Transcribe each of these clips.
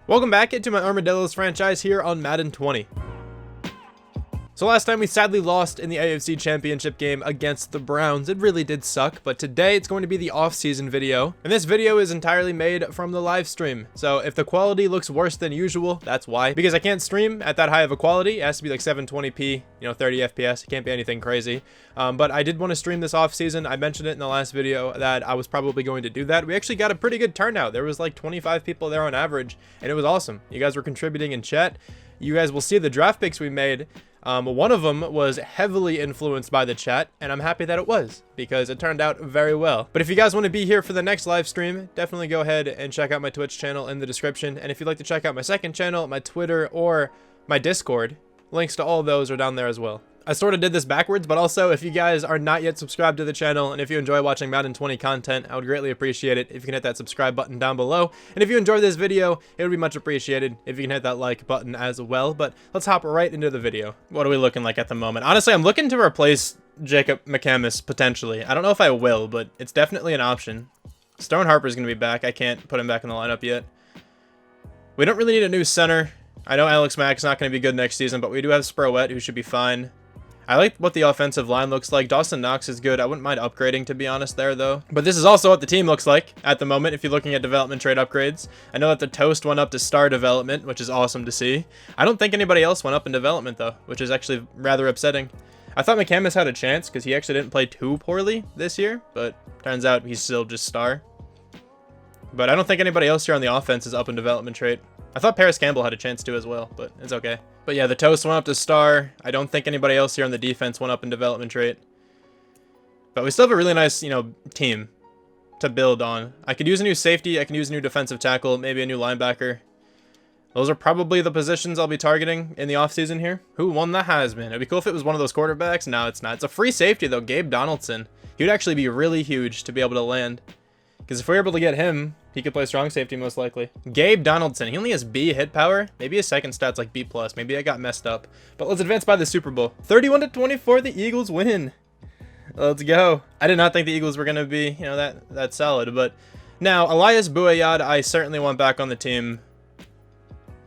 Welcome back into my Armadillos franchise here on Madden 20. So last time we sadly lost in the AFC Championship game against the Browns. It really did suck, but today it's going to be the off-season video. And this video is entirely made from the live stream. So if the quality looks worse than usual, that's why. Because I can't stream at that high of a quality. It has to be like 720p, 30 FPS. It can't be anything crazy. But I did want to stream this off-season. I mentioned it in the last video that I was probably going to do that. We actually got a pretty good turnout. There was like 25 people there on average, and it was awesome. You guys were contributing in chat. You guys will see the draft picks we made. One of them was heavily influenced by the chat, and I'm happy that it was, because it turned out very well. But if you guys want to be here for the next live stream, definitely go ahead and check out my Twitch channel in the description. And if you'd like to check out my second channel, my Twitter, or my Discord, links to all of those are down there as well. I sort of did this backwards, but also if you guys are not yet subscribed to the channel and if you enjoy watching Madden 20 content, I would greatly appreciate it if you can hit that subscribe button down below. And if you enjoyed this video, it would be much appreciated if you can hit that like button as well. But let's hop right into the video. What are we looking like at the moment? Honestly, I'm looking to replace Jacob McCamus potentially. I don't know if I will, but it's definitely an option. Stone Harper's going to be back. I can't put him back in the lineup yet. We don't really need a new center. I know Alex Mack's not going to be good next season, but we do have Sprowett, who should be fine. I like what the offensive line looks like. Dawson Knox is good. I wouldn't mind upgrading, to be honest, there, though. But this is also what the team looks like at the moment, if you're looking at development trade upgrades. I know that the Toast went up to star development, which is awesome to see. I don't think anybody else went up in development, though, which is actually rather upsetting. I thought McCamus had a chance, because he actually didn't play too poorly this year, but turns out he's still just star. But I don't think anybody else here on the offense is up in development trait. I thought Paris Campbell had a chance to as well, but it's okay. But yeah, the Toast went up to star. I don't think anybody else here on the defense went up in development trait. But we still have a really nice, team to build on. I could use a new safety. I can use a new defensive tackle, maybe a new linebacker. Those are probably the positions I'll be targeting in the offseason here. Who won the Heisman? It'd be cool if it was one of those quarterbacks. No, it's not. It's a free safety, though. Gabe Donaldson. He would actually be really huge to be able to land. Because if we're able to get him, he could play strong safety most likely. Gabe Donaldson. He only has B hit power. Maybe his second stat's like B+. Maybe I got messed up. But let's advance by the Super Bowl. 31-24, the Eagles win. Let's go. I did not think the Eagles were going to be, that solid. But now, Elias Bouayad, I certainly want back on the team.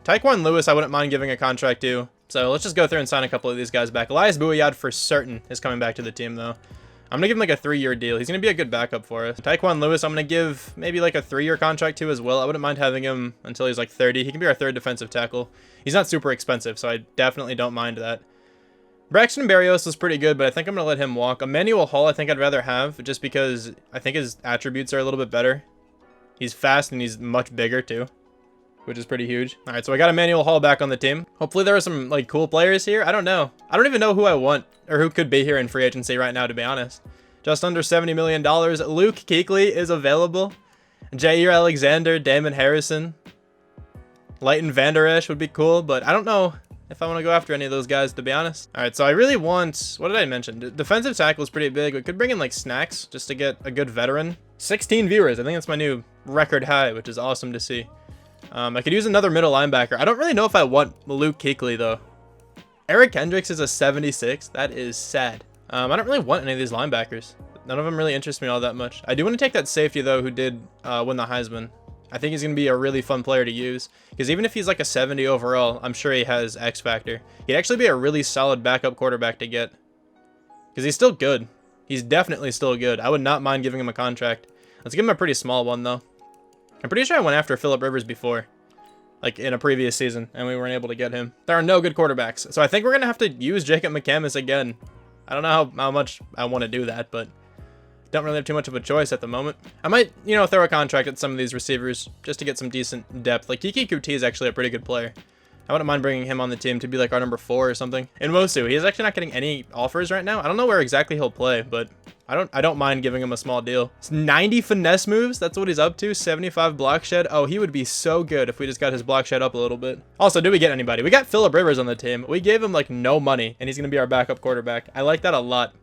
Tyquan Lewis, I wouldn't mind giving a contract to. So let's just go through and sign a couple of these guys back. Elias Bouayad for certain is coming back to the team, though. I'm going to give him like a 3-year deal. He's going to be a good backup for us. Tyquan Lewis, I'm going to give maybe like a 3-year contract to as well. I wouldn't mind having him until he's like 30. He can be our third defensive tackle. He's not super expensive, so I definitely don't mind that. Braxton Berrios was pretty good, but I think I'm going to let him walk. Emmanuel Hall, I think I'd rather have, just because I think his attributes are a little bit better. He's fast and he's much bigger too, which is pretty huge. All right, so I got Emmanuel Hall back on the team. Hopefully there are some like cool players here. I don't know. I don't even know who I want or who could be here in free agency right now, to be honest. Just under $70 million. Luke Kuechly is available. Jair Alexander, Damon Harrison. Leighton Vander Esch would be cool, but I don't know if I want to go after any of those guys, to be honest. All right, so I really want, what did I mention? Defensive tackle is pretty big. We could bring in like Snacks just to get a good veteran. 16 viewers. I think that's my new record high, which is awesome to see. I could use another middle linebacker. I don't really know if I want Luke Kuechly, though. Eric Kendricks is a 76. That is sad. I don't really want any of these linebackers. None of them really interest me all that much. I do want to take that safety, though, who did win the Heisman. I think he's going to be a really fun player to use. Because even if he's like a 70 overall, I'm sure he has X factor. He'd actually be a really solid backup quarterback to get. Because he's still good. He's definitely still good. I would not mind giving him a contract. Let's give him a pretty small one, though. I'm pretty sure I went after Phillip Rivers before, like in a previous season, and we weren't able to get him. There are no good quarterbacks, so I think we're going to have to use Jacob McCamus again. I don't know how much I want to do that, but don't really have too much of a choice at the moment. I might, throw a contract at some of these receivers just to get some decent depth. Like Kiki Kuti is actually a pretty good player. I wouldn't mind bringing him on the team to be like our number 4 or something. And Wosu, he's actually not getting any offers right now. I don't know where exactly he'll play, but I don't mind giving him a small deal. It's 90 finesse moves. That's what he's up to. 75 block shed. Oh, he would be so good if we just got his block shed up a little bit. Also, did we get anybody? We got Phillip Rivers on the team. We gave him like no money, and he's going to be our backup quarterback. I like that a lot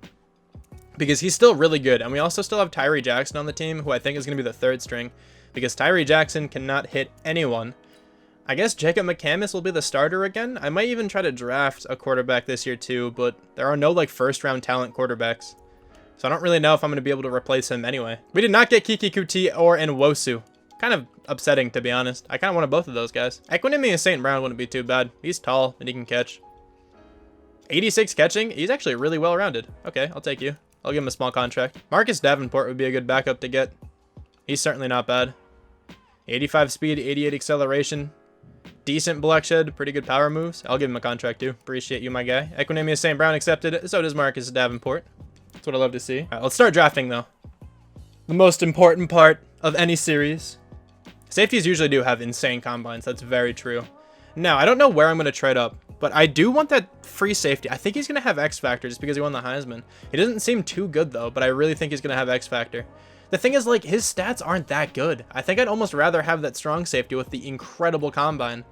because he's still really good. And we also still have Tyree Jackson on the team, who I think is going to be the 3rd string because Tyree Jackson cannot hit anyone. I guess Jacob McCamus will be the starter again. I might even try to draft a quarterback this year too, but there are no like 1st-round talent quarterbacks. So I don't really know if I'm going to be able to replace him anyway. We did not get Kiki Kuti or Nwosu. kind of upsetting, to be honest. I kind of wanted both of those guys. Equinemius St. Brown wouldn't be too bad. He's tall and he can catch. 86 catching. He's actually really well-rounded. Okay, I'll take you. I'll give him a small contract. Marcus Davenport would be a good backup to get. He's certainly not bad. 85 speed, 88 acceleration. Decent block shed, pretty good power moves. I'll give him a contract too. Appreciate you, my guy. Equinemius St. Brown accepted. So does Marcus Davenport. That's what I love to see. All right, let's start drafting though. The most important part of any series. Safeties usually do have insane combines. That's very true. Now, I don't know where I'm going to trade up, but I do want that free safety. I think he's going to have X Factor just because he won the Heisman. He doesn't seem too good though, but I really think he's going to have X Factor. The thing is, like, his stats aren't that good. I think I'd almost rather have that strong safety with the incredible combine.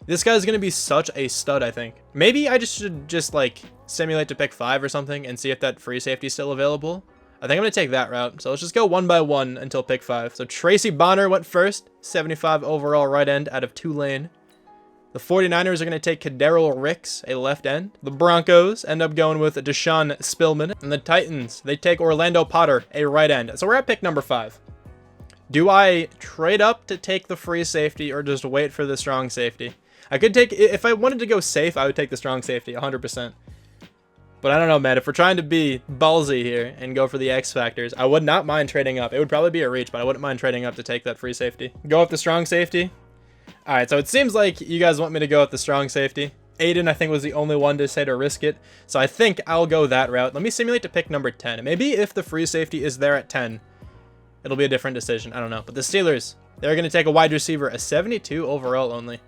This guy's going to be such a stud, I think. Maybe I should like simulate to pick 5 or something and see if that free safety is still available. I think I'm going to take that route. So let's just go one by one until pick 5. So Tracy Bonner went first, 75 overall right end out of Tulane. The 49ers are going to take Kaderil Ricks, a left end. The Broncos end up going with Deshaun Spillman. And the Titans, they take Orlando Potter, a right end. So we're at pick number 5. Do I trade up to take the free safety or just wait for the strong safety? I could take, if I wanted to go safe, I would take the strong safety, 100%. But I don't know, man. If we're trying to be ballsy here and go for the X factors, I would not mind trading up. It would probably be a reach, but I wouldn't mind trading up to take that free safety. Go with the strong safety. All right, so it seems like you guys want me to go with the strong safety. Aiden, I think, was the only one to say to risk it. So I think I'll go that route. Let me simulate to pick number 10. Maybe if the free safety is there at 10, it'll be a different decision. I don't know. But the Steelers, they're going to take a wide receiver, a 72 overall only.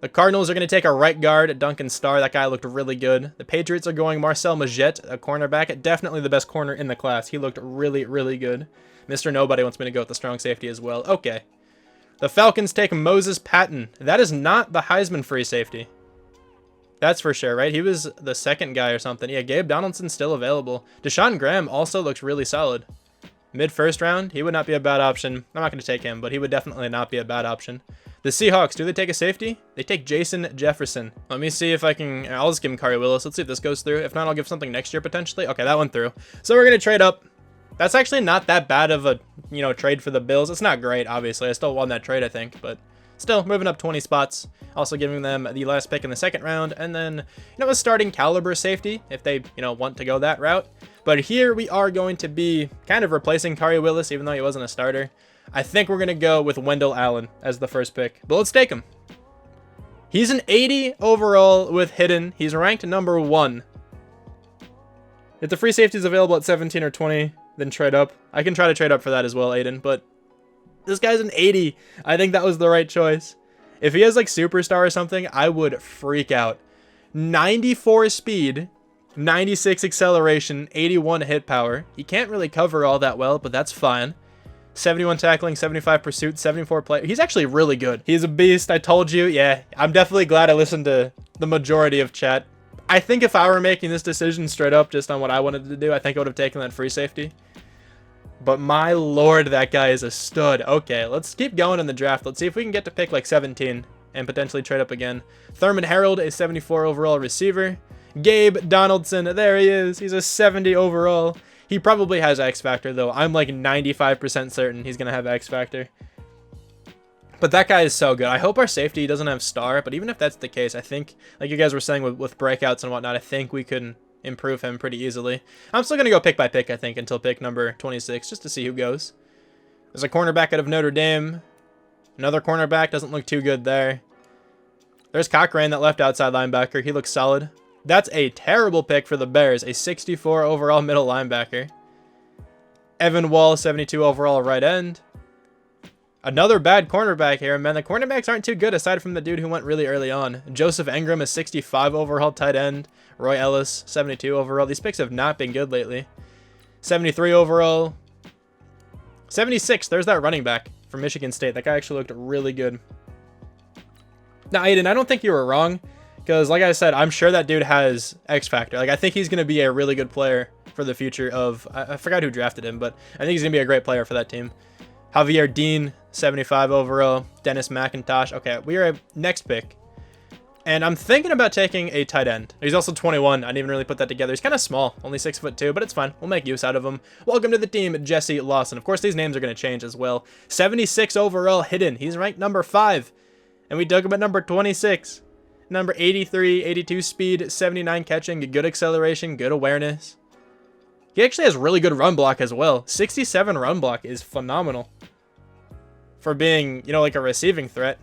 The Cardinals are going to take a right guard, Duncan Starr. That guy looked really good. The Patriots are going Marcel Magette, a cornerback. Definitely the best corner in the class. He looked really, really good. Mr. Nobody wants me to go with the strong safety as well. Okay. The Falcons take Moses Patton. That is not the Heisman free safety. That's for sure, right? He was the second guy or something. Yeah, Gabe Donaldson's still available. Deshaun Graham also looks really solid. Mid-first round, he would not be a bad option. I'm not going to take him, but he would definitely not be a bad option. The Seahawks, do they take a safety? They take Jason Jefferson. Let me see if I can... I'll just give him Kari Willis. Let's see if this goes through. If not, I'll give something next year potentially. Okay, that went through. So we're going to trade up. That's actually not that bad of a, trade for the Bills. It's not great, obviously. I still won that trade, I think, but still moving up 20 spots. Also giving them the last pick in the second round, and then, a starting caliber safety if they, want to go that route. But here we are going to be kind of replacing Kari Willis, even though he wasn't a starter. I think we're going to go with Wendell Allen as the first pick, but let's take him. He's an 80 overall with hidden. He's ranked number 1. If the free safety is available at 17 or 20, then trade up. I can try to trade up for that as well, Aiden, but this guy's an 80. I think that was the right choice. If he has like superstar or something, I would freak out. 94 speed, 96 acceleration, 81 hit power. He can't really cover all that well, but that's fine. 71 tackling, 75 pursuit, 74 play. He's actually really good. He's a beast. I told you. Yeah, I'm definitely glad I listened to the majority of chat. I think if I were making this decision straight up just on what I wanted to do, I think I would have taken that free safety. But my lord, that guy is a stud. Okay, let's keep going in the draft. Let's see if we can get to pick like 17 and potentially trade up again. Thurman Harold, a 74 overall receiver. Gabe Donaldson, there he is. He's a 70 overall. He probably has X Factor, though. I'm like 95% certain he's going to have X Factor. But that guy is so good. I hope our safety doesn't have star, but even if that's the case, I think, like you guys were saying with breakouts and whatnot, I think we can improve him pretty easily. I'm still going to go pick by pick, I think, until pick number 26, just to see who goes. There's a cornerback out of Notre Dame. Another cornerback, doesn't look too good there. There's Cochran, that left outside linebacker. He looks solid. That's a terrible pick for the Bears, a 64 overall middle linebacker. Evan Wall, 72 overall right end. Another bad cornerback here, man. The cornerbacks aren't too good aside from the dude who went really early on. Joseph Engram, a 65 overall tight end. Roy Ellis, 72 overall. These picks have not been good lately. 73 overall. 76, there's that running back from Michigan State. That guy actually looked really good. Now, Aiden, I don't think you were wrong. Because, like I said, I'm sure that dude has X Factor. Like, I think he's going to be a really good player for the future of... I forgot who drafted him, but I think he's going to be a great player for that team. Javier Dean, 75 overall. Dennis McIntosh. Okay, we are at next pick. And I'm thinking about taking a tight end. He's also 21. I didn't even really put that together. He's kind of small, only 6'2", but it's fine. We'll make use out of him. Welcome to the team, Jesse Lawson. Of course, these names are going to change as well. 76 overall hidden. He's ranked number 5. And we took him at number 26. Number 83, 82 speed, 79 catching, good acceleration, good awareness. He actually has really good run block as well. 67 run block is phenomenal for being, you know, like a receiving threat.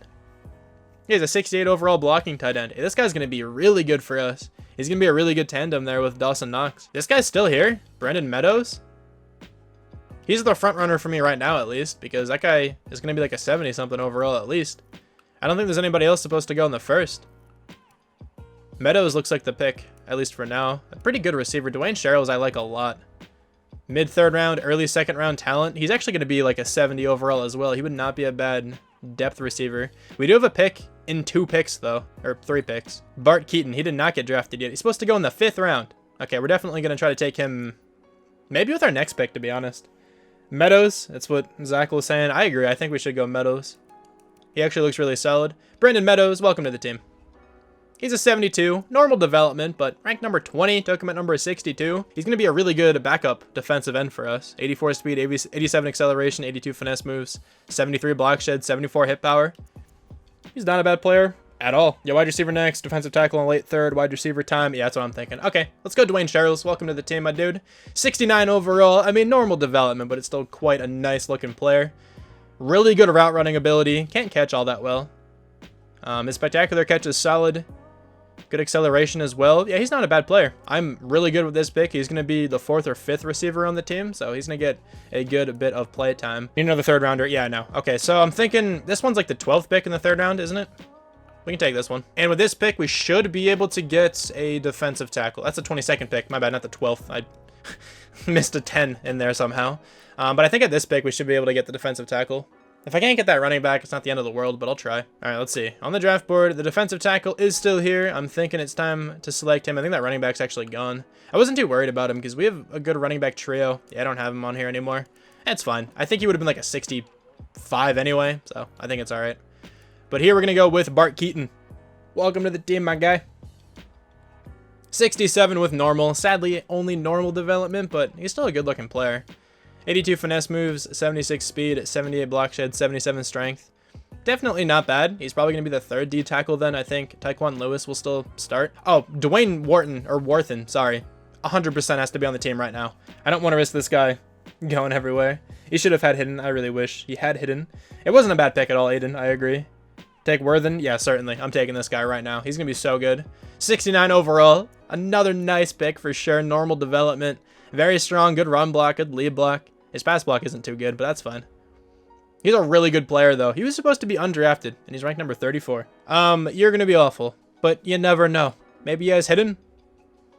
He has a 68 overall blocking tight end. This guy's going to be really good for us. He's going to be a really good tandem there with Dawson Knox. This guy's still here. Brandon Meadows. He's the front runner for me right now, at least, because that guy is going to be like a 70 something overall at least. I don't think there's anybody else supposed to go in the first. Meadows looks like the pick, at least for now. A pretty good receiver. Dwayne Sherrills I like a lot. Mid third round, early second round talent. He's actually going to be like a 70 overall as well. He would not be a bad depth receiver. We do have a pick in 2 picks though, or 3 picks. Bart Keaton, he did not get drafted yet. He's supposed to go in the 5th round. Okay, we're definitely going to try to take him maybe with our next pick, to be honest. Meadows, that's what Zach was saying. I agree. I think we should go Meadows. He actually looks really solid. Brandon Meadows, welcome to the team. He's a 72, normal development, but ranked number 20, took him at number 62. He's going to be a really good backup defensive end for us. 84 speed, 87 acceleration, 82 finesse moves, 73 block shed, 74 hit power. He's not a bad player at all. Yeah, wide receiver next, defensive tackle in late third, wide receiver time. Yeah, that's what I'm thinking. Okay, let's go Dwayne Sherrills. Welcome to the team, my dude. 69 overall. I mean, normal development, but it's still quite a nice looking player. Really good route running ability. Can't catch all that well. His spectacular catch is solid. Good acceleration as well. Yeah, he's not a bad player. I'm really good with this pick. He's going to be the 4th or 5th receiver on the team, so he's going to get a good bit of play time. Need another 3rd rounder? Yeah, I know. Okay, so I'm thinking this one's like the 12th pick in the 3rd round, isn't it? We can take this one. And with this pick, we should be able to get a defensive tackle. That's the 22nd pick. My bad, not the 12th. I missed a 10 in there somehow. But I think at this pick, we should be able to get the defensive tackle. If I can't get that running back, it's not the end of the world, but I'll try. All right, let's see. On the draft board, the defensive tackle is still here. I'm thinking it's time to select him. I think that running back's actually gone. I wasn't too worried about him because we have a good running back trio. Yeah, I don't have him on here anymore. That's fine. I think he would have been like a 65 anyway, so I think it's all right. But here we're going to go with Bart Keaton. Welcome to the team, my guy. 67 with normal. Sadly, only normal development, but he's still a good-looking player. 82 finesse moves, 76 speed, 78 block shed, 77 strength. Definitely not bad. He's probably going to be the 3rd D tackle then, I think. Tyquan Lewis will still start. Oh, Dwayne Worthen, sorry. 100% has to be on the team right now. I don't want to risk this guy going everywhere. He should have had hidden. I really wish he had hidden. It wasn't a bad pick at all, Aiden. I agree. Take Worthen? Yeah, certainly. I'm taking this guy right now. He's going to be so good. 69 overall. Another nice pick for sure. Normal development. Very strong. Good run block. Good lead block. His pass block isn't too good, but that's fine. He's a really good player, though. He was supposed to be undrafted, and he's ranked number 34. You're going to be awful, but you never know. Maybe he has hidden?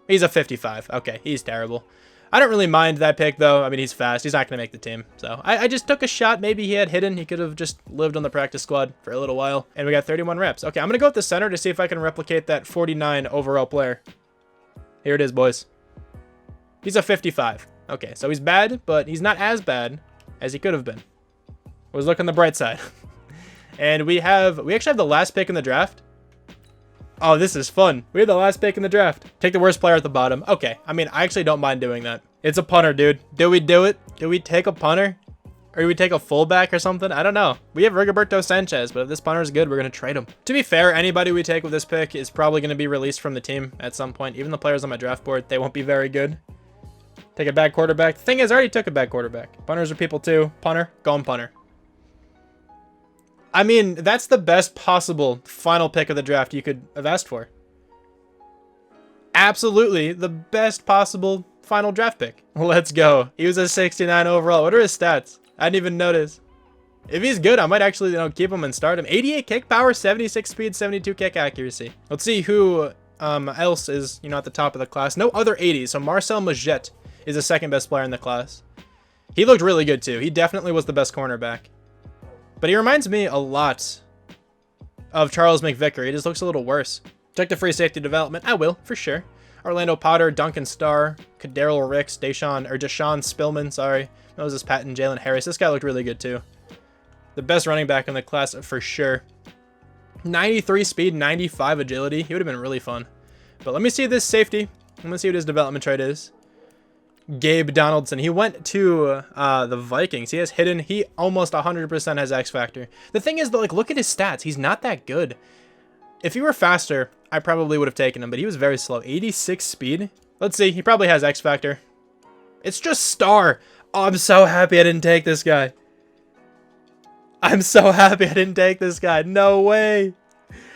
He's a 55. Okay, he's terrible. I don't really mind that pick, though. I mean, he's fast. He's not going to make the team. So I just took a shot. Maybe he had hidden. He could have just lived on the practice squad for a little while. And we got 31 reps. Okay, I'm going to go with the center to see if I can replicate that 49 overall player. Here it is, boys. He's a 55. Okay, so he's bad, but he's not as bad as he could have been. Let's look on the bright side. And we actually have the last pick in the draft. Oh, this is fun. We have the last pick in the draft. Take the worst player at the bottom. Okay, I mean, I actually don't mind doing that. It's a punter, dude. Do we do it? Do we take a punter? Or do we take a fullback or something? I don't know. We have Rigoberto Sanchez, but if this punter is good, we're going to trade him. To be fair, anybody we take with this pick is probably going to be released from the team at some point. Even the players on my draft board, they won't be very good. Take a bad quarterback. The thing is, I already took a bad quarterback. Punters are people too. Punter, go on punter. I mean, that's the best possible final pick of the draft you could have asked for. Absolutely the best possible final draft pick. Let's go. He was a 69 overall. What are his stats? I didn't even notice. If he's good, I might actually, keep him and start him. 88 kick power, 76 speed, 72 kick accuracy. Let's see who else is, at the top of the class. No other 80s. So Marcel Maget is the 2nd best player in the class. He looked really good too. He definitely was the best cornerback. But he reminds me a lot of Charles McVicker. He just looks a little worse. Check the free safety development. I will, for sure. Orlando Potter, Duncan Starr, Kadarrell Ricks, Deshaun Spillman, sorry. Moses Patton, Jalen Harris. This guy looked really good too. The best running back in the class for sure. 93 speed, 95 agility. He would have been really fun. But let me see this safety. Let me see what his development trait is. Gabe Donaldson. He went to the Vikings. He has hidden. He almost 100% has X Factor. The thing is, though, like, look at his stats. He's not that good. If he were faster, I probably would have taken him, but he was very slow. 86 speed. Let's see. He probably has X Factor. It's just star. Oh, I'm so happy I didn't take this guy. I'm so happy I didn't take this guy. No way.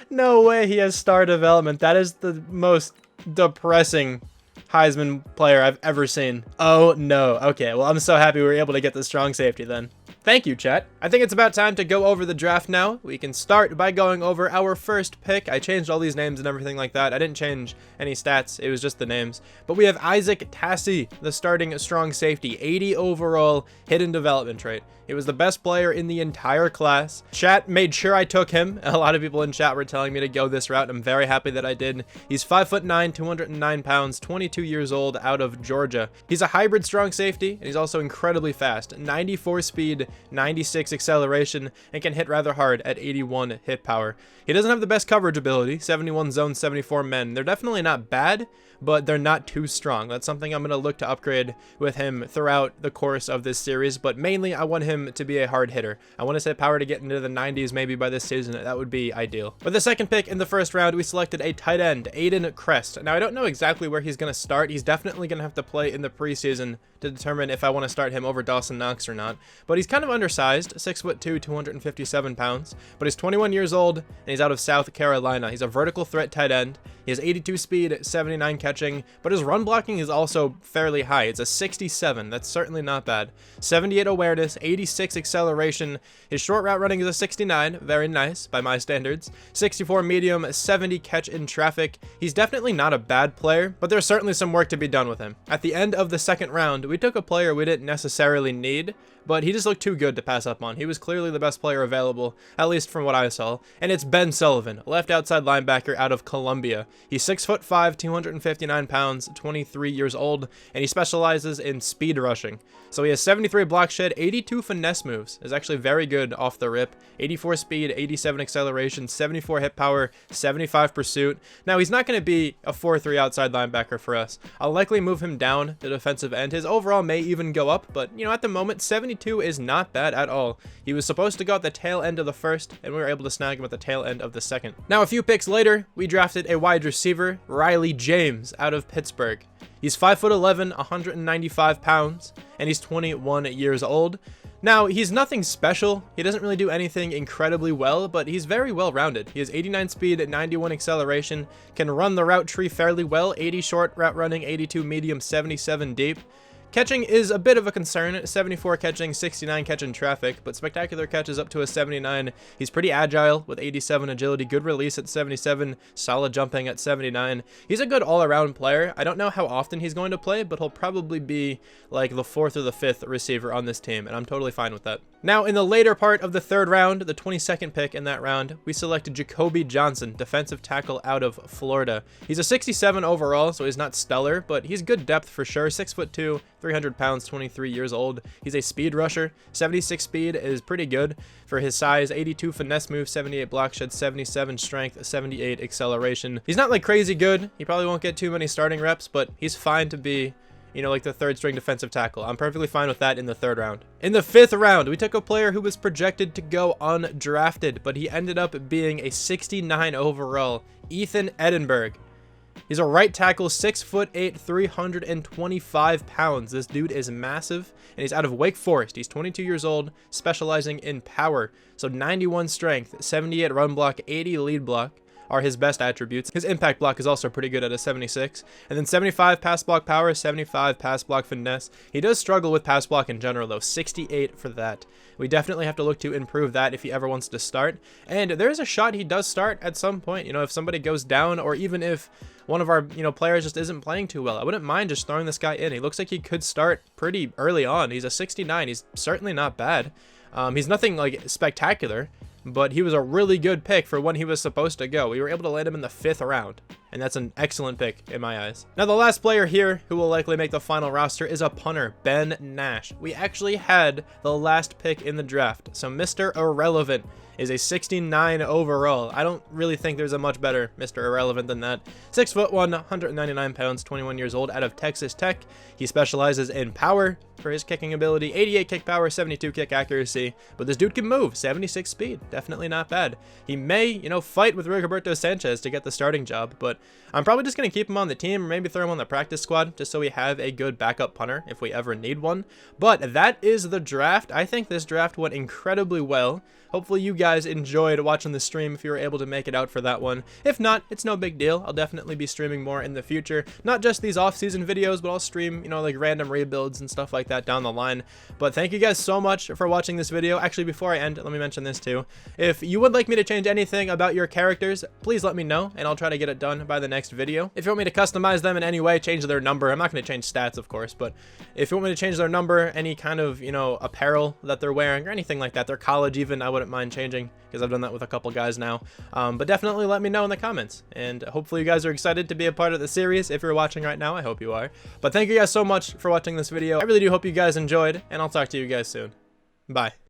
No way he has star development. That is the most depressing Heisman player I've ever seen. Oh, no. Okay, well, I'm so happy we were able to get the strong safety then. Thank you, chat. I think it's about time to go over the draft now. We can start by going over our first pick. I changed all these names and everything like that. I didn't change any stats. It was just the names. But we have Isaac Tassie, the starting strong safety, 80 overall, hidden development trait. He was the best player in the entire class. Chat made sure I took him. A lot of people in chat were telling me to go this route. I'm very happy that I did. He's 5'9", 209 pounds, 22 years old, out of Georgia. He's a hybrid strong safety, and he's also incredibly fast. 94 speed, 96 acceleration, and can hit rather hard at 81 hit power. He doesn't have the best coverage ability, 71 zone, 74 men. They're definitely not bad, but they're not too strong. That's something I'm going to look to upgrade with him throughout the course of this series, but mainly I want him to be a hard hitter. I want his hit power to get into the 90s maybe by this season. That would be ideal. With the second pick in the first round, we selected a tight end, Aiden Crest. Now, I don't know exactly where he's going to start. He's definitely going to have to play in the preseason to determine if I want to start him over Dawson Knox or not. But he's kind of undersized, 6'2", 257 pounds, but he's 21 years old, and he's out of South Carolina. He's a vertical threat tight end. He has 82 speed, 79 catching, but his run blocking is also fairly high. It's a 67. That's certainly not bad. 78 awareness, 86 acceleration. His short route running is a 69. Very nice by my standards. 64 medium, 70 catch in traffic. He's definitely not a bad player, but there's certainly some work to be done with him. At the end of the second round, we took a player we didn't necessarily need, but he just looked too good to pass up on. He was clearly the best player available, at least from what I saw, and it's Ben Sullivan, left outside linebacker out of Columbia. He's 6'5", 259 pounds, 23 years old, and he specializes in speed rushing. So he has 73 block shed, 82 finesse moves, is actually very good off the rip, 84 speed, 87 acceleration, 74 hit power, 75 pursuit. Now, he's not going to be a 4-3 outside linebacker for us. I'll likely move him down to defensive end. His overall may even go up, but, you know, at the moment, 72 is not bad at all. He was supposed to go at the tail end of the first, and we were able to snag him at the tail end of the second. Now, a few picks later, we drafted a wide receiver, Riley James, out of Pittsburgh. He's 5'11", 195 pounds, and he's 21 years old. Now, he's nothing special. He doesn't really do anything incredibly well, but he's very well-rounded. He has 89 speed, 91 acceleration, can run the route tree fairly well, 80 short route running, 82 medium, 77 deep. Catching is a bit of a concern, 74 catching, 69 catch in traffic, but spectacular catches up to a 79. He's pretty agile with 87 agility, good release at 77, solid jumping at 79. He's a good all-around player. I don't know how often he's going to play, but he'll probably be like the 4th or the 5th receiver on this team, and I'm totally fine with that. Now, in the later part of the third round, the 22nd pick in that round, we selected Jacoby Johnson, defensive tackle out of Florida. He's a 67 overall, so he's not stellar, but he's good depth for sure, 6'2", 300 pounds, 23 years old. He's a speed rusher. 76 speed is pretty good for his size. 82 finesse move, 78 block shed, 77 strength, 78 acceleration. He's not like crazy good. He probably won't get too many starting reps, but he's fine to be, you know, like the 3rd string defensive tackle. I'm perfectly fine with that in the 3rd round. In the 5th round, we took a player who was projected to go undrafted, but he ended up being a 69 overall, Ethan Edinburgh. He's a right tackle, 6'8", 325 pounds. This dude is massive, and he's out of Wake Forest. He's 22 years old, specializing in power. So 91 strength, 78 run block, 80 lead block are his best attributes. His impact block is also pretty good at a 76. And then 75 pass block power, 75 pass block finesse. He does struggle with pass block in general, though. 68 for that. We definitely have to look to improve that if he ever wants to start. And there's a shot he does start at some point. You know, if somebody goes down, or even if one of our, you know, players just isn't playing too well, I wouldn't mind just throwing this guy in. He looks like he could start pretty early on. He's a 69. He's certainly not bad. He's nothing like spectacular, but he was a really good pick for when he was supposed to go. We were able to land him in the 5th round. and that's an excellent pick in my eyes. Now, the last player here who will likely make the final roster is a punter, Ben Nash. We actually had the last pick in the draft, so Mr. Irrelevant is a 69 overall. I don't really think there's a much better Mr. Irrelevant than that. 6'1", 199 pounds, 21 years old, out of Texas Tech. He specializes in power for his kicking ability, 88 kick power, 72 kick accuracy, but this dude can move, 76 speed, definitely not bad. He may, you know, fight with Rigoberto Sanchez to get the starting job, but I'm probably just going to keep him on the team, or maybe throw him on the practice squad, just so we have a good backup punter if we ever need one. But that is the draft. I think this draft went incredibly well. Hopefully you guys enjoyed watching the stream if you were able to make it out for that one. If not, it's no big deal. I'll definitely be streaming more in the future. Not just these off-season videos, but I'll stream, you know, like random rebuilds and stuff like that down the line. But thank you guys so much for watching this video. Actually, before I end, let me mention this too. If you would like me to change anything about your characters, please let me know, and I'll try to get it done by the next video. If you want me to customize them in any way, change their number, I'm not going to change stats, of course, but if you want me to change their number, any kind of, you know, apparel that they're wearing, or anything like that, their college even, I wouldn't mind changing, because I've done that with a couple guys now. But definitely let me know in the comments, and hopefully you guys are excited to be a part of the series. If you're watching right now, I hope you are. But thank you guys so much for watching this video. I really do hope you guys enjoyed, and I'll talk to you guys soon. Bye.